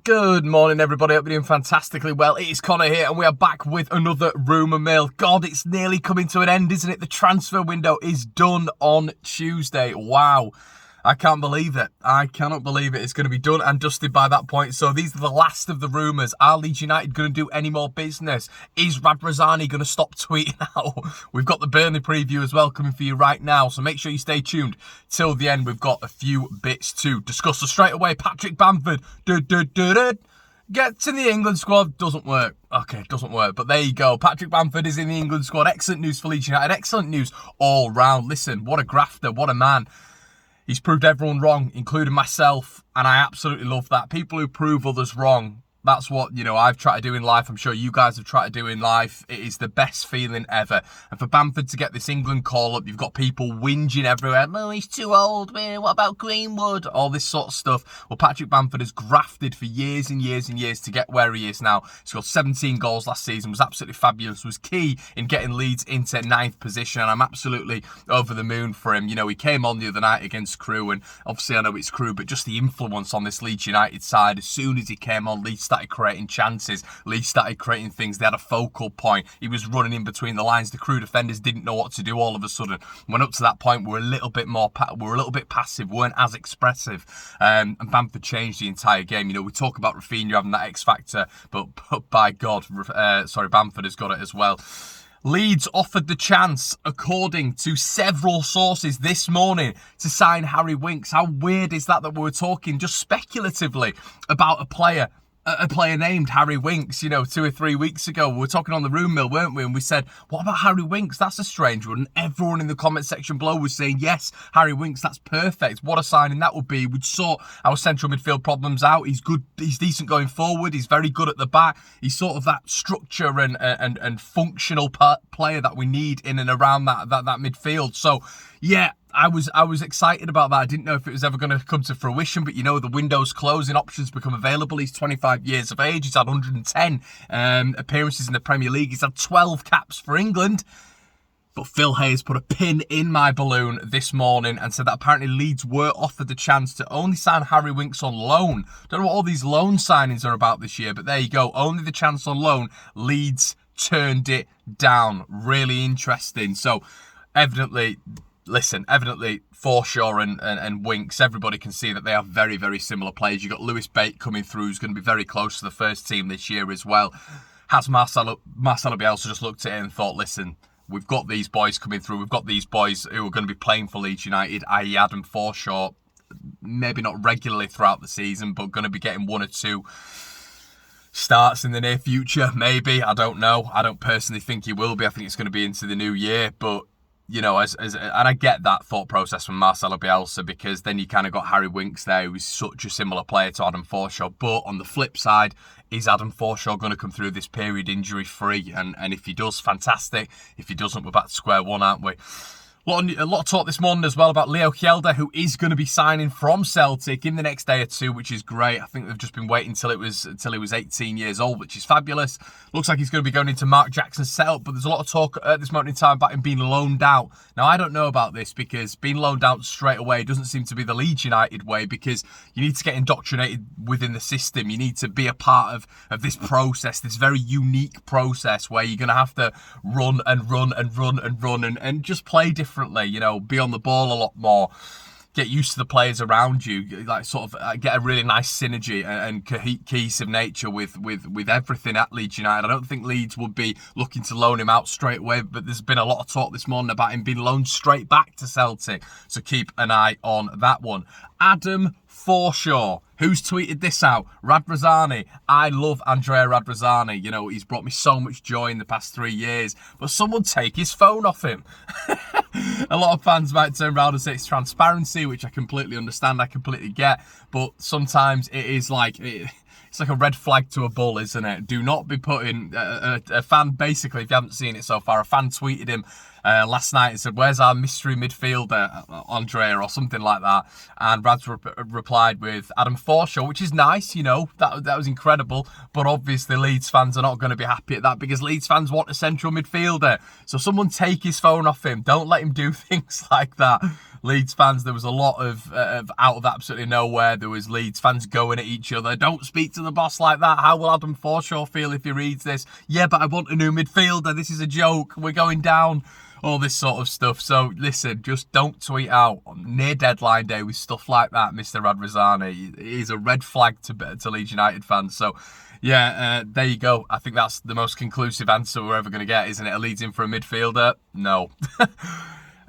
Good morning, everybody. Hope you're doing fantastically well. It is Connor here, and we are back with another rumour mill. God, it's nearly coming to an end, isn't it? The transfer window is done on Tuesday. Wow. I can't believe it. I cannot believe it. It's going to be done and dusted by that point. So these are the last of the rumours. Are Leeds United going to do any more business? Is Radrazani going to stop tweeting out? We've got the Burnley preview as well coming for you right now. So make sure you stay tuned till the end. We've got a few bits to discuss. So straight away, Patrick Bamford. Get to the England squad. Doesn't work. Okay, doesn't work. But there you go. Patrick Bamford is in the England squad. Excellent news for Leeds United. Excellent news all round. Listen, what a grafter. What a man. He's proved everyone wrong, including myself, and I absolutely love that. People who prove others wrong, that's what, I've tried to do in life. I'm sure you guys have tried to do in life. It is the best feeling ever. And for Bamford to get this England call-up, you've got people whinging everywhere. No, he's too old. What about Greenwood? All this sort of stuff. Well, Patrick Bamford has grafted for years and years and years to get where he is now. He scored 17 goals last season, was absolutely fabulous, was key in getting Leeds into 9th position, and I'm absolutely over the moon for him. He came on the other night against Crewe, and obviously I know it's Crewe, but just the influence on this Leeds United side, as soon as he came on, Leeds started creating chances. Leeds started creating things. They had a focal point. He was running in between the lines. The Crewe defenders didn't know what to do all of a sudden. When up to that point, we were a little bit passive, weren't as expressive. And Bamford changed the entire game. We talk about Rafinha having that X factor, but by God, Bamford has got it as well. Leeds offered the chance, according to several sources this morning, to sign Harry Winks. How weird is that we were talking just speculatively about a player named Harry Winks, 2 or 3 weeks ago. We were talking on the room mill, weren't we? And we said, what about Harry Winks? That's a strange one. And everyone in the comment section below was saying, yes, Harry Winks, that's perfect. What a signing that would be. We'd sort our central midfield problems out. He's good. He's decent going forward. He's very good at the back. He's sort of that structure and functional player that we need in and around that midfield. So, yeah, I was excited about that. I didn't know if it was ever going to come to fruition, but the window's closing, options become available. He's 25 years of age. He's had 110 appearances in the Premier League. He's had 12 caps for England. But Phil Hayes put a pin in my balloon this morning and said that apparently Leeds were offered the chance to only sign Harry Winks on loan. Don't know what all these loan signings are about this year, but there you go. Only the chance on loan. Leeds turned it down. Really interesting. So evidently Forshaw and Winks, everybody can see that they are very, very similar players. You've got Lewis Bate coming through, who's going to be very close to the first team this year as well. Has Marcelo Bielsa just looked at it and thought, listen, we've got these boys coming through. We've got these boys who are going to be playing for Leeds United, i.e. Adam Forshaw, maybe not regularly throughout the season, but going to be getting 1 or 2 starts in the near future, maybe. I don't know. I don't personally think he will be. I think it's going to be into the new year, but and I get that thought process from Marcelo Bielsa, because then you kind of got Harry Winks there, who's such a similar player to Adam Forshaw. But on the flip side, is Adam Forshaw going to come through this period injury-free? And if he does, fantastic. If he doesn't, we're back to square one, aren't we? A lot of talk this morning as well about Leo Kjeldahl, who is going to be signing from Celtic in the next day or two, which is great. I think they've just been waiting until he was 18 years old, which is fabulous. Looks like he's going to be going into Mark Jackson's setup, but there's a lot of talk at this moment in time about him being loaned out. Now, I don't know about this, because being loaned out straight away doesn't seem to be the Leeds United way, because you need to get indoctrinated within the system. You need to be a part of this process, this very unique process where you're going to have to run and just play differently, be on the ball a lot more, get used to the players around you, like sort of get a really nice synergy and cohesive nature with everything at Leeds United. I don't think Leeds would be looking to loan him out straight away, but there's been a lot of talk this morning about him being loaned straight back to Celtic, so keep an eye on that one. Adam Forshaw, who's tweeted this out? Radrazani. I love Andrea Radrazani. He's brought me so much joy in the past 3 years, but someone take his phone off him. A lot of fans might turn around and say it's transparency, which I completely understand, I completely get, but sometimes it is like... It's like a red flag to a bull, isn't it? Do not be putting a fan, basically, if you haven't seen it so far, a fan tweeted him last night and said, where's our mystery midfielder, Andrea, or something like that. And Rads replied with Adam Forshaw, which is nice, that was incredible. But obviously Leeds fans are not going to be happy at that, because Leeds fans want a central midfielder. So someone take his phone off him. Don't let him do things like that. Leeds fans, there was a lot of out of absolutely nowhere. There was Leeds fans going at each other. Don't speak to the boss like that. How will Adam Forshaw feel if he reads this? Yeah, but I want a new midfielder. This is a joke. We're going down. All this sort of stuff. So listen, just don't tweet out on near deadline day with stuff like that, Mr. Radrizzani. It is a red flag to Leeds United fans. So yeah, there you go. I think that's the most conclusive answer we're ever going to get, isn't it? A Leeds in for a midfielder? No.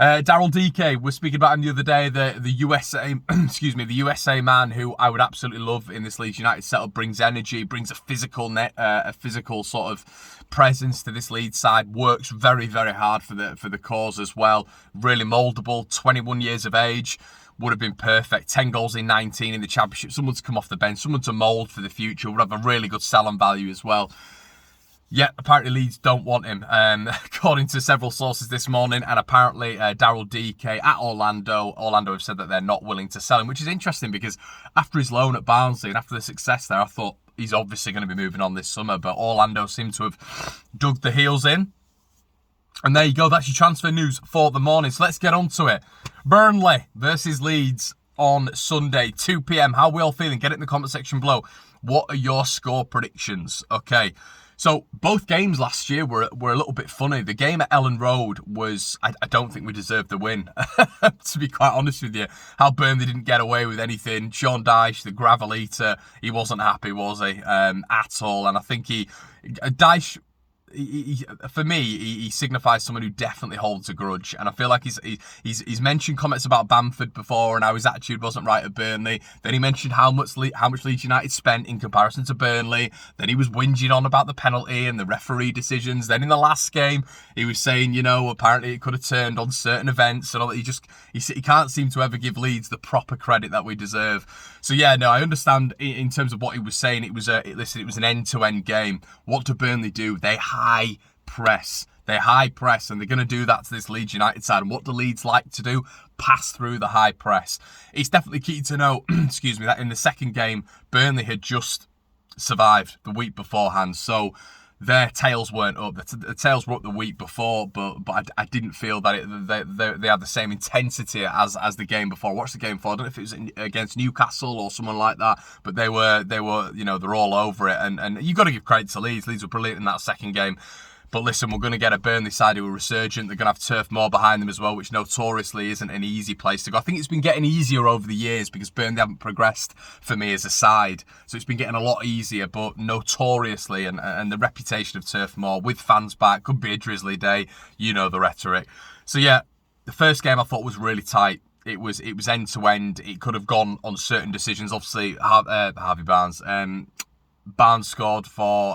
Daryl DK, we're speaking about him the other day, the USA, excuse me, the USA man who I would absolutely love in this Leeds United setup, brings energy, brings a physical sort of presence to this Leeds side, works very, very hard for the cause as well. Really mouldable, 21 years of age, would have been perfect. 10 goals in 19 in the Championship. Someone to come off the bench, someone to mould for the future, would have a really good sell-on value as well. Yeah, apparently Leeds don't want him, according to several sources this morning, and apparently Daryl DK at Orlando have said that they're not willing to sell him, which is interesting because after his loan at Barnsley and after the success there, I thought he's obviously going to be moving on this summer, but Orlando seem to have dug the heels in. And there you go, that's your transfer news for the morning. So let's get on to it. Burnley versus Leeds on Sunday, 2 p.m. How are we all feeling? Get it in the comment section below. What are your score predictions? Okay. So both games last year were a little bit funny. The game at Ellen Road was, I don't think we deserved the win, to be quite honest with you. How Burnley didn't get away with anything. Sean Dyche, the gravel eater, he wasn't happy, was he, at all? And I think Dyche, for me, he signifies someone who definitely holds a grudge, and I feel like he's mentioned comments about Bamford before and how his attitude wasn't right at Burnley. Then he mentioned how much Leeds United spent in comparison to Burnley. Then he was whinging on about the penalty and the referee decisions. Then in the last game, he was saying, you know, apparently it could have turned on certain events and all that. He can't seem to ever give Leeds the proper credit that we deserve. So yeah, no, I understand in terms of what he was saying. It was an end-to-end game. What do Burnley do? They high press. They high press, and they're going to do that to this Leeds United side. And what do Leeds like to do? Pass through the high press. It's definitely key to know, excuse me, that in the second game, Burnley had just survived the week beforehand. So their tails weren't up. The tails were up the week before, but I didn't feel that they had the same intensity as the game before. I watched the game before. I don't know if it was against Newcastle or someone like that, but they were you know, they're all over it. And you got to give credit to Leeds. Leeds were brilliant in that second game. But listen, we're going to get a Burnley side who are resurgent. They're going to have Turf Moor behind them as well, which notoriously isn't an easy place to go. I think it's been getting easier over the years because Burnley haven't progressed for me as a side. So it's been getting a lot easier, but notoriously, and the reputation of Turf Moor with fans back, could be a drizzly day. You know the rhetoric. So yeah, the first game I thought was really tight. It was end to end. It could have gone on certain decisions. Obviously, Harvey Barnes. Barnes scored for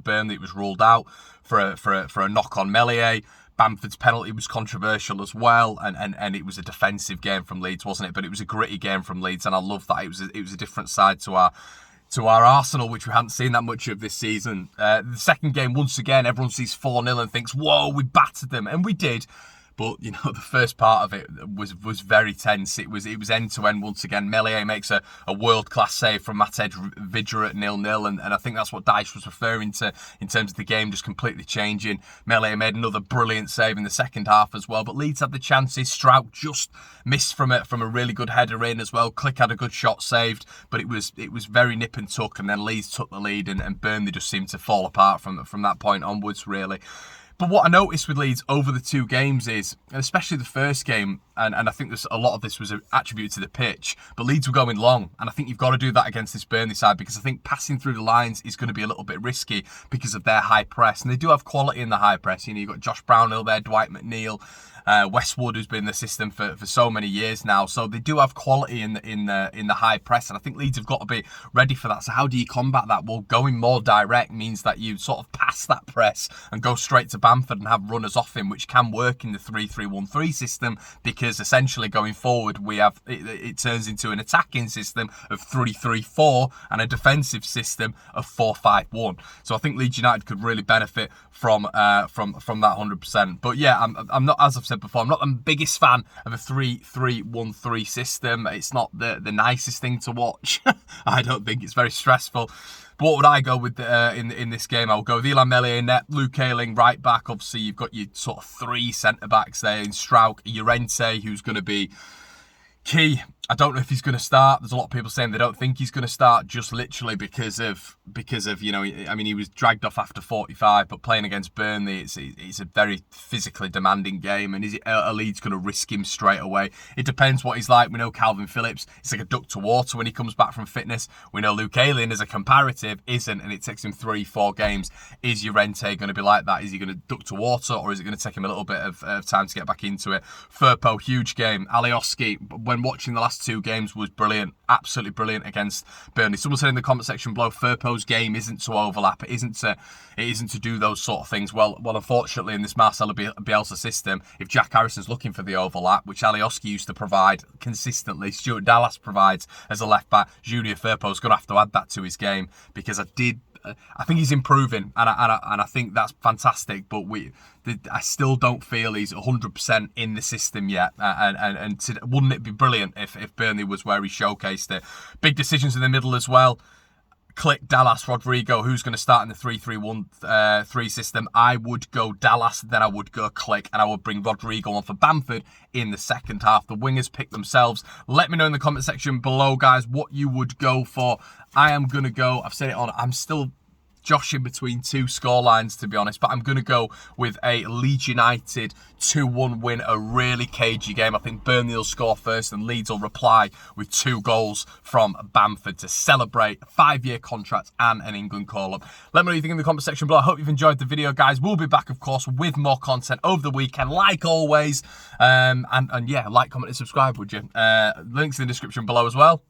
Burnley. It was ruled out for a knock on Meslier. Bamford's penalty was controversial as well, and it was a defensive game from Leeds, wasn't it? But it was a gritty game from Leeds, and I love that. It was a different side to our Arsenal, which we hadn't seen that much of this season. The second game, once again, everyone sees 4-0 and thinks, "Whoa, we battered them," and we did. But, you know, the first part of it was very tense. It was end to end once again. Meslier makes a world-class save from Matej Vidra at 0-0, and I think that's what Dyche was referring to in terms of the game just completely changing. Meslier made another brilliant save in the second half as well, but Leeds had the chances. Strout just missed from a really good header in as well. Click had a good shot saved, but it was very nip and tuck, and then Leeds took the lead, and Burnley just seemed to fall apart from that point onwards, really. But what I noticed with Leeds over the two games is, and especially the first game, and I think a lot of this was attributed to the pitch, but Leeds were going long, and I think you've got to do that against this Burnley side because I think passing through the lines is going to be a little bit risky because of their high press, and they do have quality in the high press. You know, you've got Josh Brownhill there, Dwight McNeil, Westwood, who's been in the system for so many years now, so they do have quality in the high press, and I think Leeds have got to be ready for that. So how do you combat that? Well, going more direct means that you sort of pass that press and go straight to Bamford and have runners off him, which can work in the 3-3-1-3 system because essentially going forward we have it turns into an attacking system of 3-3-4 and a defensive system of 4-5-1. So I think Leeds United could really benefit from that 100%. But yeah, I'm not, as I've said said before, I'm not the biggest fan of a 3-3-1-3 system. It's not the nicest thing to watch. I don't think it's very stressful. But what would I go with in this game? I would go with Ilan Meslier in net, Luke Ayling right back. Obviously, you've got your sort of 3 centre-backs there in Strauch, Llorente, who's going to be key. I don't know if he's going to start. There's a lot of people saying they don't think he's going to start, just literally because of you know, I mean, he was dragged off after 45, but playing against Burnley, it's a very physically demanding game, and are Leeds going to risk him straight away? It depends what he's like. We know Calvin Phillips, it's like a duck to water when he comes back from fitness. We know Luke Ayling, as a comparative, isn't, and it takes him 3-4 games. Is Llorente going to be like that? Is he going to duck to water, or is it going to take him a little bit of time to get back into it? Firpo, huge game. Alioski, when watching the last 2 games, was brilliant, absolutely brilliant against Burnley. Someone said in the comment section below, Firpo's game isn't to overlap, it isn't to do those sort of things. Well, unfortunately, in this Marcelo Bielsa system, if Jack Harrison's looking for the overlap, which Alioski used to provide consistently, Stuart Dallas provides as a left back, Junior Firpo's going to have to add that to his game, because I think he's improving, and I think that's fantastic. But I still don't feel he's 100% in the system yet. Wouldn't it be brilliant if Burnley was where he showcased it? Big decisions in the middle as well. Click, Dallas, Rodrigo. Who's going to start in the 3-3-1-3 system? I would go Dallas, then I would go Click, and I would bring Rodrigo on for Bamford in the second half. The wingers pick themselves. Let me know in the comment section below, guys, what you would go for. I am going to go, I've said it on, I'm still joshing between 2 scorelines, to be honest, but I'm going to go with a Leeds United 2-1 win, a really cagey game. I think Burnley will score first and Leeds will reply with 2 goals from Bamford to celebrate a 5-year contract and an England call-up. Let me know what you think in the comment section below. I hope you've enjoyed the video, guys. We'll be back, of course, with more content over the weekend, like always. And yeah, like, comment, and subscribe, would you? Links in the description below as well.